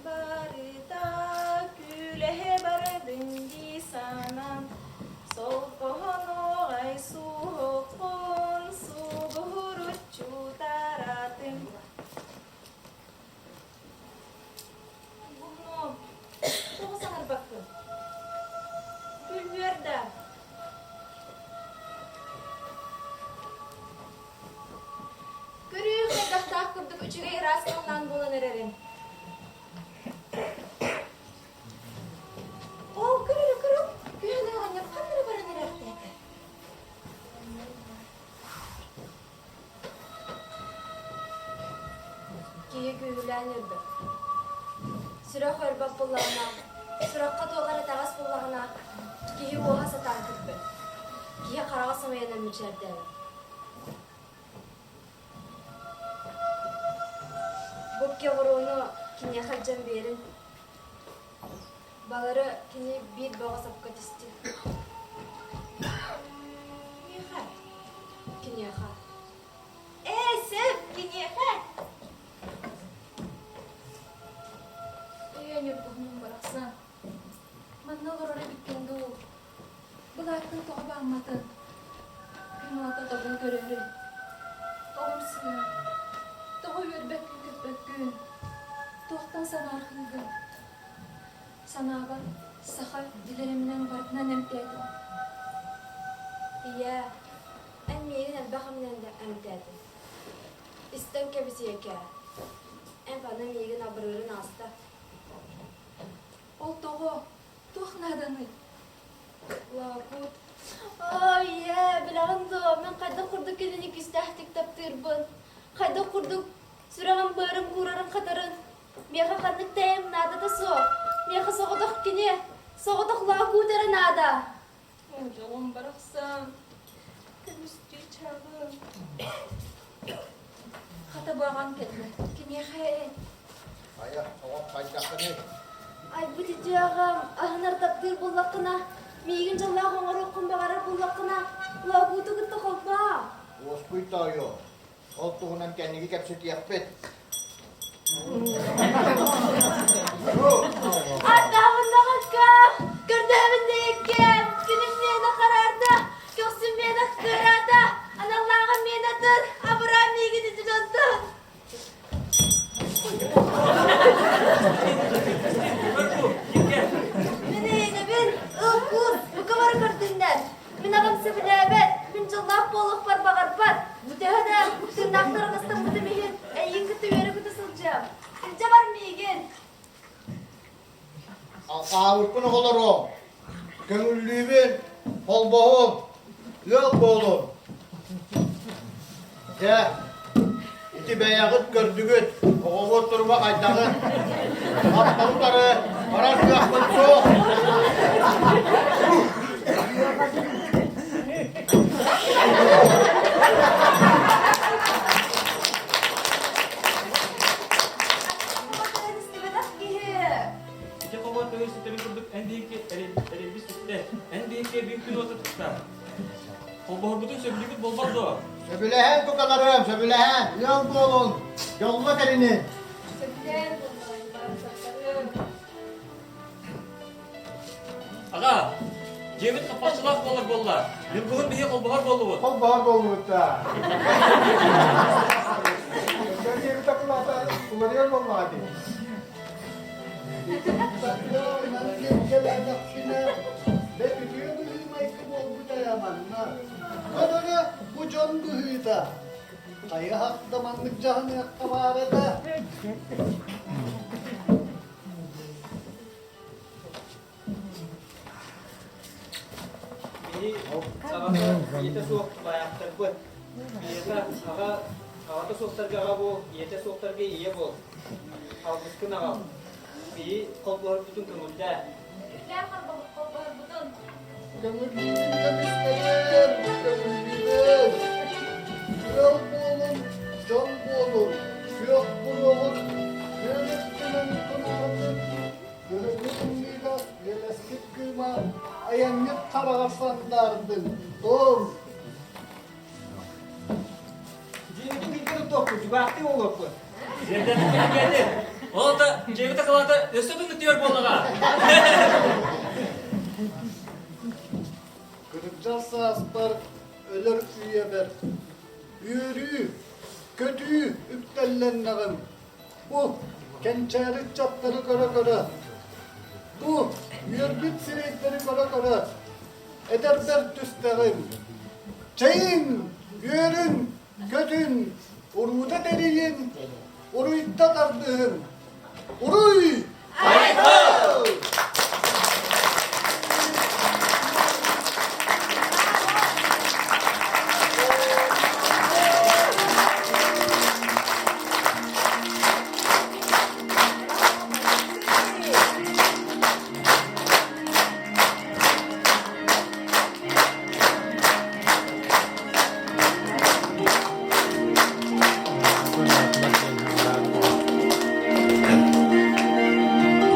bari da gülehe bardın gisanan sol kohonu ay su hokun su buhurucu taratın Bunu çok sanır baktım Gülmüyor da Görüyor kadar kurduk üçüge irasından bulanırırın Oh, kırır kırır. Güya da anne kanları baranır artık. Kiye güyülenirdi. Süre hırbak bullağına, süre katoğlara tağas bullağına, kiye oha satan kırpı. Kiye karağa samayanır müçerdi. Bu kevuruğunu kinye harcan verin. Baları kini bir bağa sapkat isti. Kinyeha. Kinyeha. Sev kinyeha. Yanyor kuhunun baraksan. Manna gorora bitkendu. Bulaktın toğa bağmatın. Kınmata toğun görevli. Toğum sına. Toğu yörbek gün köpek gün. Toğtan sana arxılgın. Sanaba saha dilerimden barkına nemteydim. İyi, emmiyerin elbağımdan da emteydim. İstem kebisi yeke. En fazla miyerin abrırın hasta. O toğu nadanı. Lakut. Bilağın da, ben kayda kurduk elinik istahtik taptırbın. Kayda kurduk, sürağın bağırım kurarın katarın. Miyaha kanlık teyem nada da so. Miyaha soğuduk kini. Soğuduk lagu dere nada. Canım bıraksan. Kırmızı çağım. Kata bağan ketme. Kini he. Aya, soğuk kaydakını. Ay bu diyeceğim. Ahınar taptır bullakına. Miyigin jalla hoңor okun bağarar bullakına. Lagu tu gıttı kolpa. Ospuy tayo. Oltuğundan kendini kepset yapet. Adamında hakka. Gördüğümünde yekken. Günüm meyne kararda. Göksüm meyne kırada. Analağın meynedir. Abraham miyigin için oldu. Meneyne ben ılkuz. Bu kadar gördüğünden. Ben ağam sebilebet. Ben jollah boluk var bağırpat. Bu tehede tırnakları kıstım bu demeyin. Eyin kıtı veri kıtı sılacağım. Silce var miyigin? Ağırpını olurum. Gönüllüğümün, kolboğum, yol boğulum. De, iti beyazıt gördüğüt, oğul oturma kaydağı. Atmalıkları, karar yakın soğuk. İki kova tövbe sütleri kurduk. En büyük bir sütte. En büyük büyük bir otur tutsa. O bahar bütün söbülüğü bolmaz o. Söbülehen bu kadarım, söbülehen. Yol boğulun, yolla elini. Sebilen bunların bağırsakları. Aga, cebit kapatçılak bollar bollar. Bir bugün bir o bahar bollu bu. Kolbağır boğulur da. Ben yeri takılata kullanıyor mu hadi? Ben biliyor muyum aykım oldu da yamanına. Kadını bu can büyüda. Ayı hakta manlık canı yakta mağarada. Ini awa yete sok bayak terbet. Yete awa to sok terga bu yete sok terga iya bu. Awa buskun awa. Bi koplar bütün kemulda. Sebilen kolbağır budun. Kömürlüğün temizleyin, kömürlüğün. Yol boğulun, can boğulun. Yok bulunun, tarafandardın. Tom. Жиңди билдирип токту, жубакты болоппу. Жерден келіп келді. Ол да жегіті қалады, өсті түр болыға. Kırıkçası aspar ölür üyeber. Yürü, kötü, üptellenleğim. Bu kençeri çapları kara kara. Bu yürgüt sirekleri kara kara. Ederber tüsteğim. Çayın, yürün, kötün, uruda deriyin, uruyda kardığın. Uruy!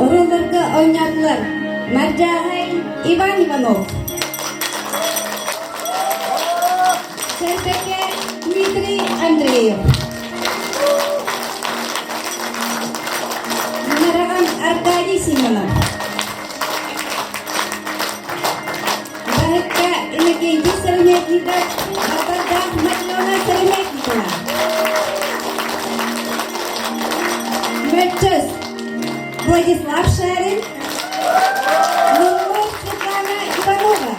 Oralarda oynadılar. Marjahay Ivan Ivanov. Serpeke Dmitri Andreev. Naragan Arkady Simonov. Baheka Innokenty Seremetnikov. Apada Matriona Seremetnikova. Matches Владислав Шарин, Лунов Светлана Иванова,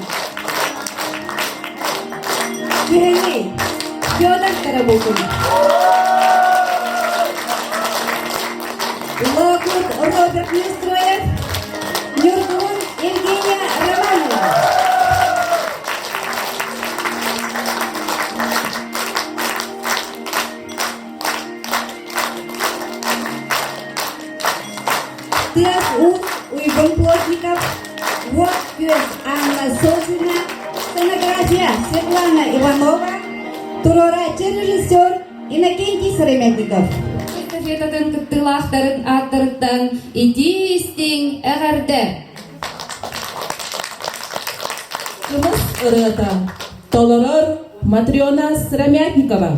Пиреней Федор Карабукин, Локут Роберт Нестроев, Нюргун Евгения Романова. Тыас Уйбон Плотников, вот Пёс Анна Сосина, сценография Светлана Иванова, турорачы режиссер Иннокентий Сыреметников. Эстафетадан кыттылахтарын аттырыттан идистиң әғәрді. Кымыз ырыта, толорор Матриона Сыреметникова.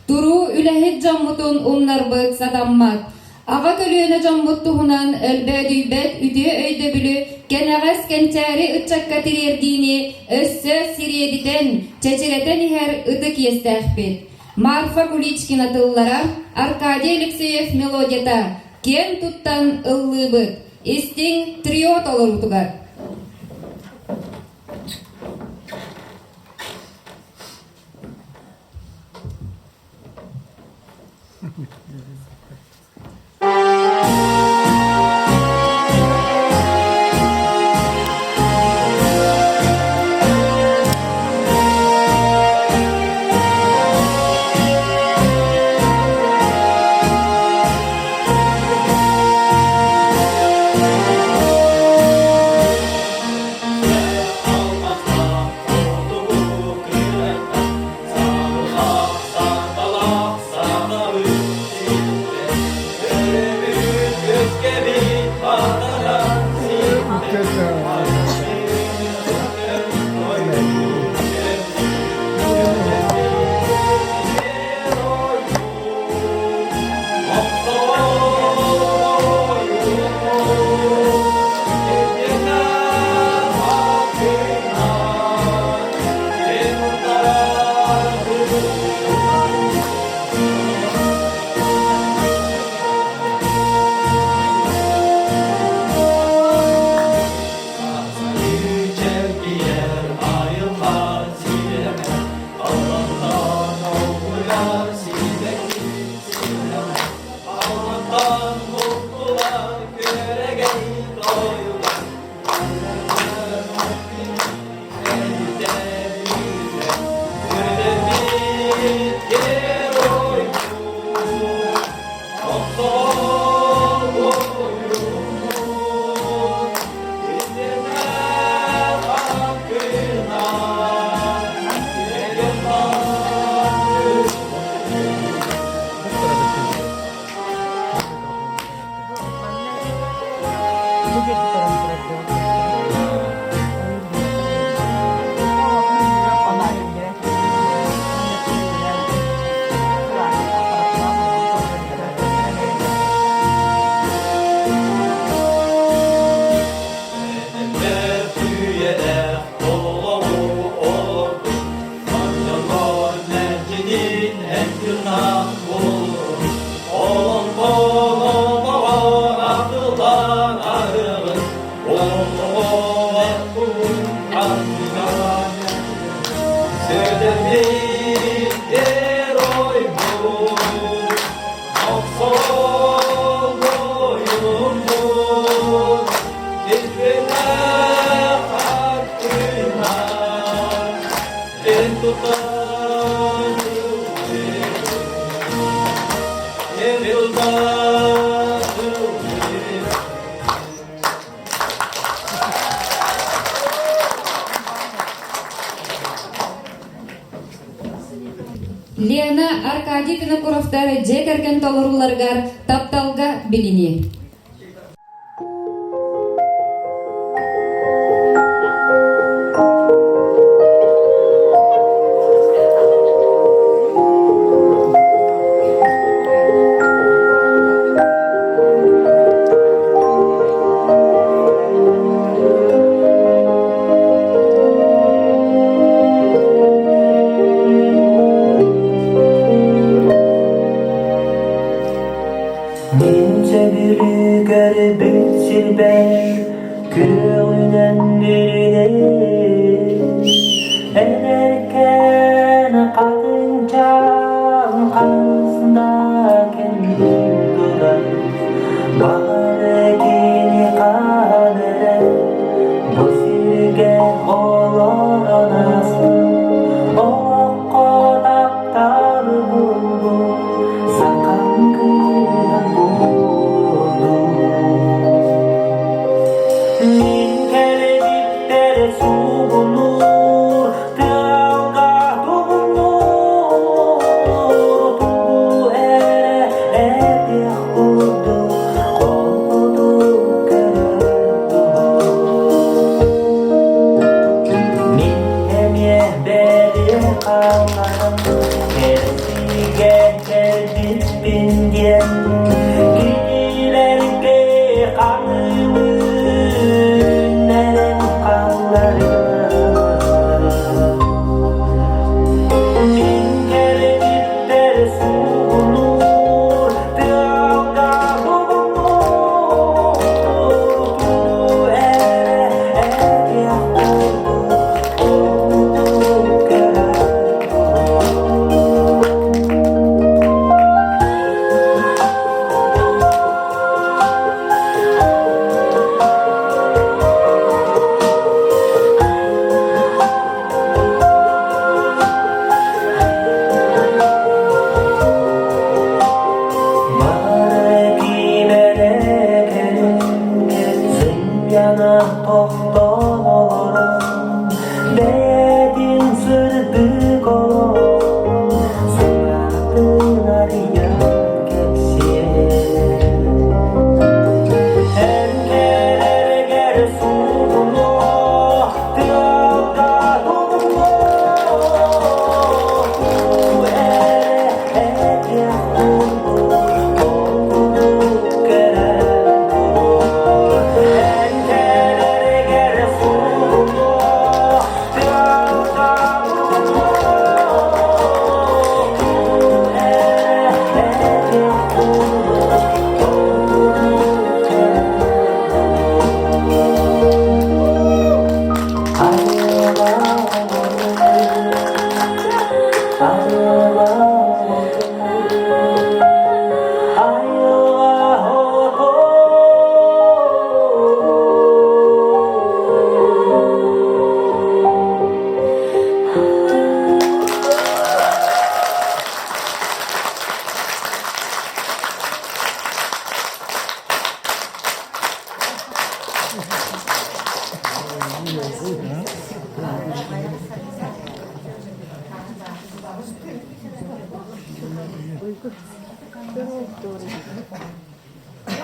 Туру үләһит жаммутун умнарбыт садаммат. Ага төлөөнө жаммуттугунан өлбөдүйбет үдү өйдө бүлү кенагас кенчәри ытчакка тирердини өссө сириедитен чечеретен ихер ыты киестәхпит. Марфа Куличкина тыллара, Аркадий Алексеев мелодията, кен туттан ыллыбыт, истиң трио толорутугар. Лена Аркадий Винокуровтар жек эрген толоруларгар тапталга билини. Mince biri garibet silber köyünden birine Ederken kadıncan karşısında kendim durar Bağır gini kadere bu sirge olur anası O kodaktar buldu sakan kıyam buldu Min kerediptere su bulur Tığga bulur Tuğu ere edih kurdu Korkudu kerdu Min hemye beri kalmadım Kersige keldip bindyen Gidilerge kanımı Neren kanları Min keredipler su bulur Tığga bulunur Tuğu ere edih kurdu Korkudu kerdu Mareki berekeni sen yana tohtorum Bedin sırpık olur Suratın arayan geçsin Erkeler gel sulu Tığda dolma Bu ere edih kurdu Korkudu kerdu Erkeler gel sulu Tığda dolma Bu ere edih kurdu Korkudu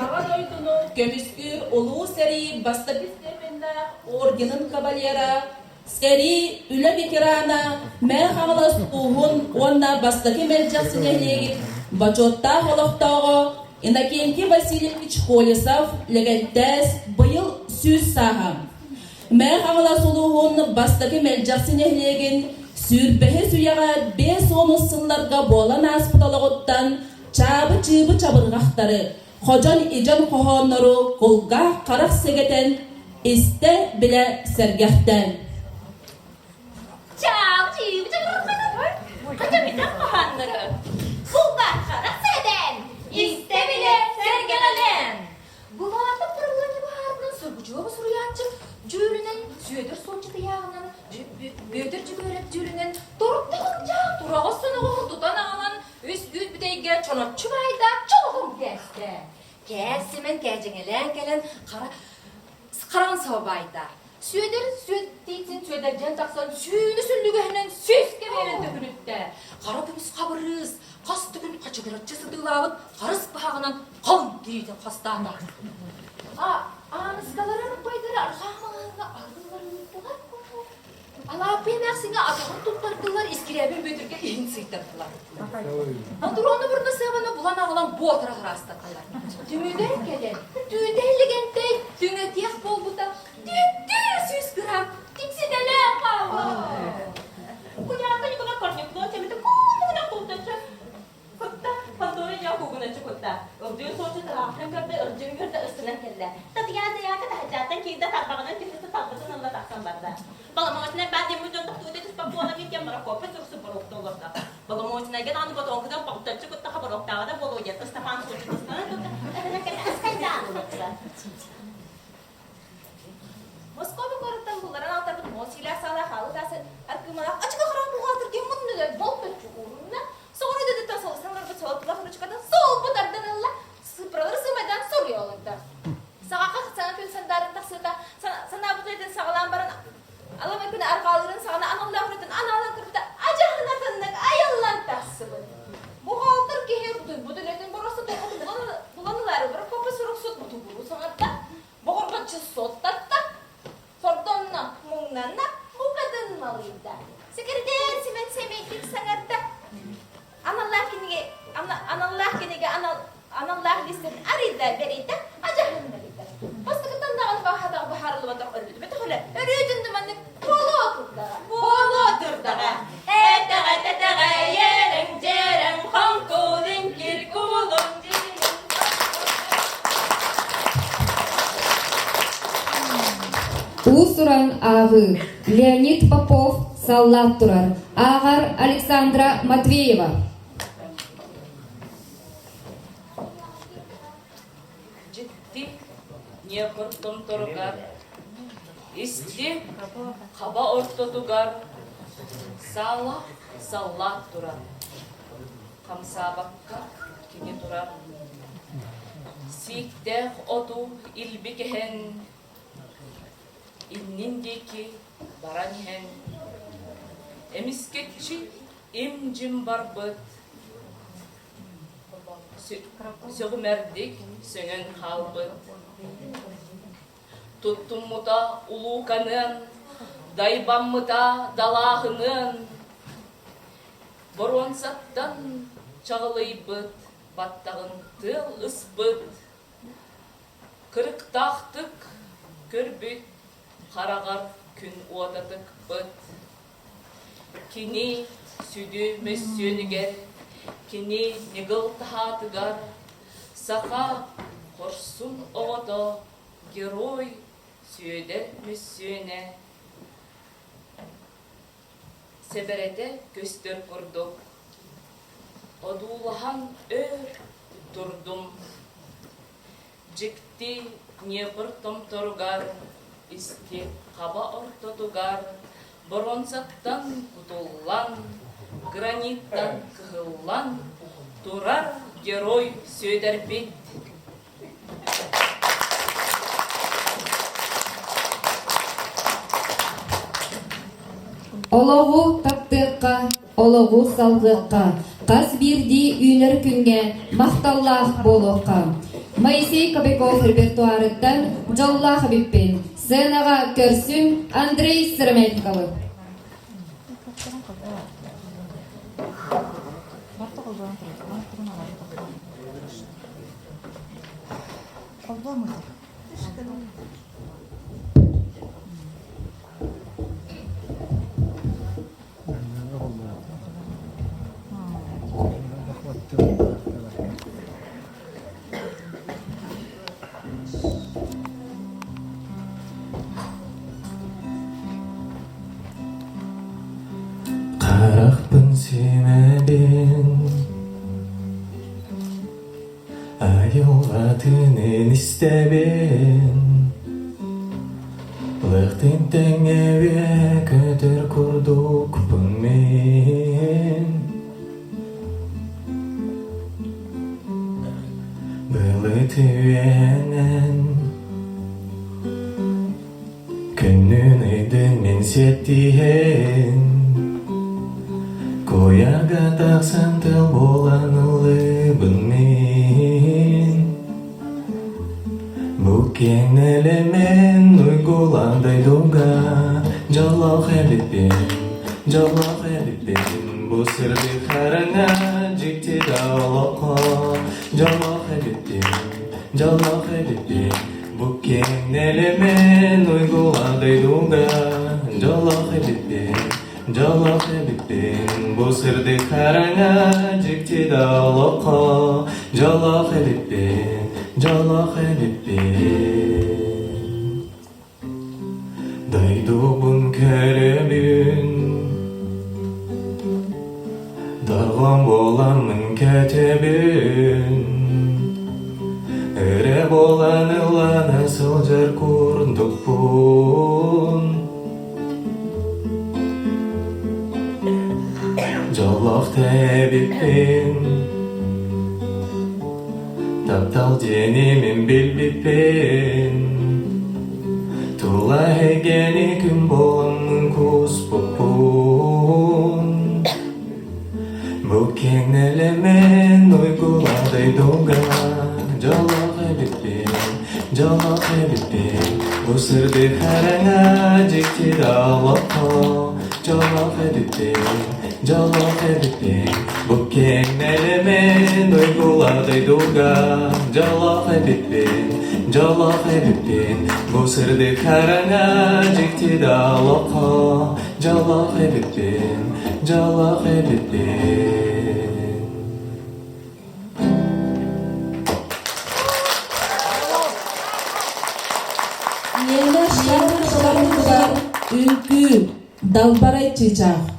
Ağa doydunu kömüskür olu seri basta bizlerinde organın kabalyera seri üle bikirana merhamalas uhun onna bastaki melcaksın ehliyegit bachotta holoftağı Inakenti Vasilyevich Холесов legentes bıyıl süz saham merhamalas uluğun bastaki melcaksın ehliyegin sürbehe süyağa beş onu sınlarga bolan aspıtalağıttan çabı çığbı çabırgaqtары Hocan ican kohonları kulga qarak segeten iste bile sergahten. Çağ çiğ çabırgaqtары Hocan ican kohonları kulga qarak segeten iste bile sergahten. Bu vaatı pırılani baharının sürgücüğü suruyançık cürünün süyedir soçudu yağının gödür cügörep cürünün doruktuğunca durağı sunuğu tutan ağlan üst güz büdeyge çonatçı bayda çoluğum geçti. Gelsimin gecingelen gelen karan sobayda. Süöder süöt deyitsin süöderden taksan sүйіні сүллүгөһүнөн сөзге берен төгүнүттэ. Кара көмүс кабырыз, касты күн качыгырат жасыдылабыт, карыс багынан калын кирийден кастаана. Аныскаларын койдары архамаларына ардылар. Алапен ақсыңа атағын тұттардылар, ескеребін бөтірге ең сыйтардылар. Андыроны бұрны сабаны бұлан ағылан бұатыра қырастатылар. Түмеден келен, түйделігентэй, түңе тияқ бол бұта, түйеттер сөз кірам, тікседелі қауы. Құяқы никола корнекло, теметі қолуына қолдачы. Құтта, пандоры жа қуғыначы құтта. Үрдіен соңшы тарақын көрді, үрдіен көрді үстінен келді. Татияны яқы тахачаттан кейді тарбағынан кесісі талбытын алла тақсан барды. Баламоочна бәде мүдөн тохтуйте туспа буана кеткен маракопы зүрсі бұрықты олырды. Баламоочна ген аны батонқыдан бақтачы күтті қабырықтағы да болу ет. Стафан сұрчы тұстаны тұтты. Әдіне кәді әскайдан олырды. Москобы көріттен бұларын алтарбыт мосилер сала қалы тәсі әркімарақ açık қыран бұғатыр кен мұнды да болпет чуғырына. Соғыр өдедеттен солысанлар бұт солтылақ ручкадан сол бұтардан алла сыпыралыр сымайдан сұры олырды. Сағақа сана пенсандарын тақсыда сана бұт еден сағалан баран Алама күні арқалырын сағана аныллақ үретін аналан кіріпті ажағын атыннық айаллан тақсыбын. Бұғалтыр кехер тұй бұдылетін бұрысы тұйқын бұланылары бір көпі сұрық сұт бұты бұру саңатта. Бұғырғыншы соттатта. Сордонна мұңнанна бұқадын малыйда. Секірден семен семейтік саңатта. Аналлақ кенеге аналлақ листерін арыйда берейді ажағын берейді. Бастықыттан дағын бағадағы бұхарылы батақ өрілді. Беті құлы өрейдінді мәнік болу отырдаға. Болу отырдаға. Әтіға ерің жерің қанқылың керкулың жерің. Усуран ағы Леонид Попов саллат турар. Ағар Александра Матвеева. Не құрттым тұрғар, істе қаба ортотугар, саллат тұрар. Қамсабаққа кене тұрар. Сиктеқ оту илбекехен, инниндеки баранхен. Эмискетчи имжим барбыт, сөғімердік сөңін қалбыт. Туттуммута улуканын, дайбаммыта далағынын, Боронсаттан чағылайбыт, баттағын тыл ыспыт, Кырықтақтық көрбіт, қарағар күн уататық бұт. Кені сүді мөссөнігер, кені негіл тағатығар, Сақа Хорсун оғыда герой сүйедер мүссүйіне. Себерете көстер құрдық. Одулахан өр тұрдым. Жікті не бұртым тұрғар, істе қаба ортотугар. Боронсаттан құтыллан, граниттан кығыллан, тұрар герой сөйдер бет. Олоғу таптыққа, олоғу салғыққа, қас бірді үйлер күнге, мақталлақ болуққа. Моисей Кобяков репертуарыттан Жоллах біппен, сценаға көрсін Андрей Сыраметковы. Қарақпын сүймәбен Айылғатынын істәбен Лықтын тәңәве көтір күрдікпін мен Бұлы түйенен Күнні үйден мен сеттиен Коярга тақсан тыл болан ұлыбын мен Бүкеңнелемен ұйгуландай дуга Жалақ әліппен Бұл сырды қараңа жекте даулыққа Жалақ әліппен Бүкеңнелемен ұйгуландай дуга Жалақ әліппен Бұл сырды қараңа жекте даулыққа Жалақ әліппен Дайдубын кәребін Дарған боламын кәтебін Әрі болан ұланы сылжар көріндік бұн Жалақ тәбіппен Таптал денемен белбеппен Тула егені күн боламын көз бұппын Бүкеңнелемен ұйгуладай дуга Жалақ әліппен Бұл сырды қараңа жекте даулыққа Жалақ әліппен Бүкеңнелемен ұйгуладай дуга Жалақ әліппен Бұл сырды қараңа жекте даулыққа Жалақ әліппен Нелер шаршыларында үнкі далбарай чыжақ.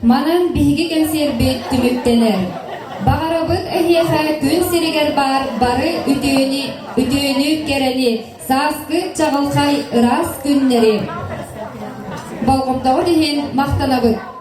Манан биһиги кенсербит түмүктенер. Багарабыт эхиэхэ күн сиригер бары үтүөнү керени сааскы чагылхай ырас күннери. болгомдоҕу диһин мактанабыт.